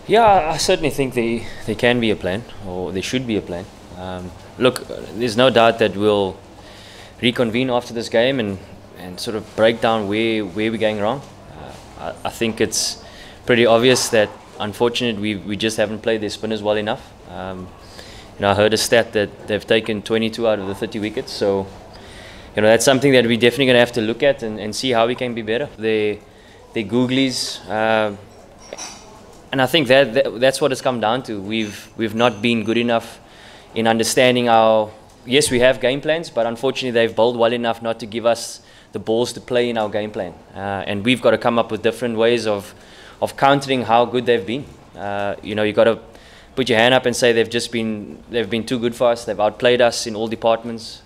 Yeah, I certainly think there can be a plan, or there should be a plan. Look, there's no doubt that we'll reconvene after this game and sort of break down where we're going wrong. I think it's pretty obvious that unfortunately we just haven't played their spinners well enough. I heard a stat that they've taken 22 out of the 30 wickets, so that's something that we're definitely going to have to look at and see how we can be better. They're googlies. And I think that's what it's come down to. We've not been good enough in understanding our. Yes, we have game plans, but unfortunately they've bowled well enough not to give us the balls to play in our game plan. And we've got to come up with different ways of countering how good they've been. You've got to put your hand up and say they've been too good for us. They've outplayed us in all departments.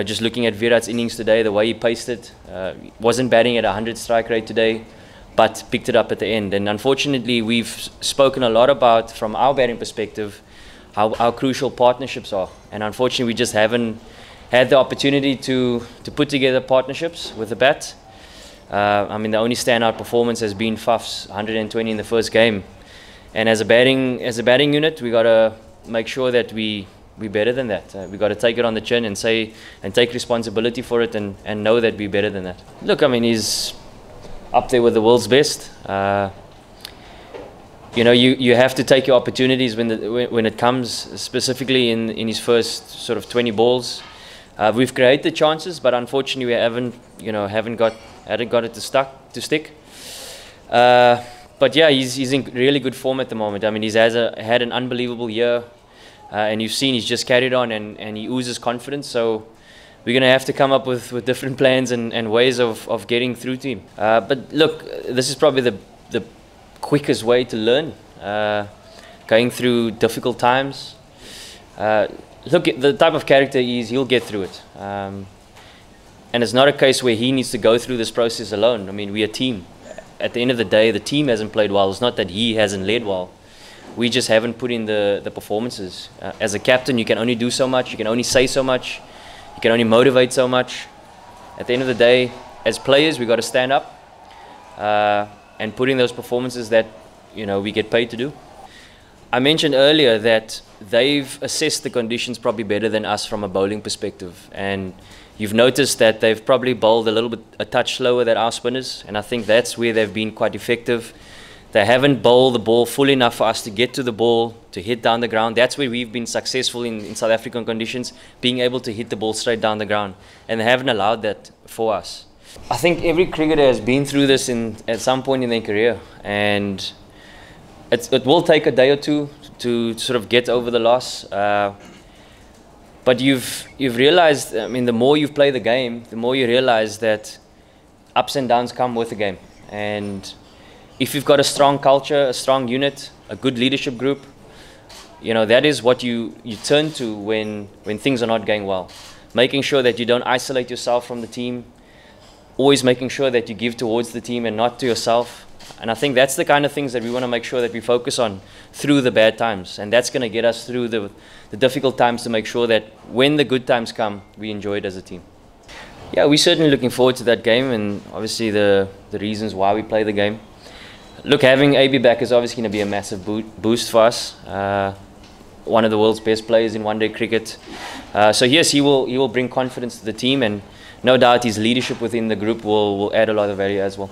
Just looking at Virat's innings today, the way he paced it, wasn't batting at 100 strike rate today, but picked it up at the end. And unfortunately, we've spoken a lot about, from our batting perspective, how crucial partnerships are. And unfortunately, we just haven't had the opportunity to put together partnerships with the bat. The only standout performance has been Faf's 120 in the first game. And as a batting unit, we got to make sure that we're better than that. We got to take it on the chin and take responsibility for it and know that we're better than that. Look, he's up there with the world's best. You have to take your opportunities when it comes, specifically in his first sort of 20 balls. We've created chances, but unfortunately we haven't got it to stick. But yeah, he's in really good form at the moment. He's had an unbelievable year, and you've seen he's just carried on and he oozes confidence. So we're going to have to come up with different plans and ways of getting through to him. But look, this is probably the quickest way to learn, going through difficult times. Look, the type of character he is, he'll get through it. And it's not a case where he needs to go through this process alone. We're a team. At the end of the day, the team hasn't played well. It's not that he hasn't led well. We just haven't put in the performances. As a captain, you can only do so much. You can only say so much. You can only motivate so much. At the end of the day, as players, we've got to stand up and put in those performances that we get paid to do. I mentioned earlier that they've assessed the conditions probably better than us from a bowling perspective, and you've noticed that they've probably bowled a touch slower than our spinners, and I think that's where they've been quite effective. They haven't bowled the ball full enough for us to get to the ball, to hit down the ground. That's where we've been successful in South African conditions, being able to hit the ball straight down the ground, and they haven't allowed that for us. I think every cricketer has been through this at some point in their career, and it will take a day or two to sort of get over the loss. But you've realized, the more you play the game, the more you realize that ups and downs come with the game. And if you've got a strong culture, a strong unit, a good leadership group, that is what you turn to when things are not going well. Making sure that you don't isolate yourself from the team, always making sure that you give towards the team and not to yourself. And I think that's the kind of things that we want to make sure that we focus on through the bad times. And that's going to get us through the difficult times to make sure that when the good times come, we enjoy it as a team. Yeah, we're certainly looking forward to that game, and obviously the reasons why we play the game. Look, having AB back is obviously going to be a massive boost for us. One of the world's best players in one-day cricket. So yes, he will bring confidence to the team, and no doubt his leadership within the group will add a lot of value as well.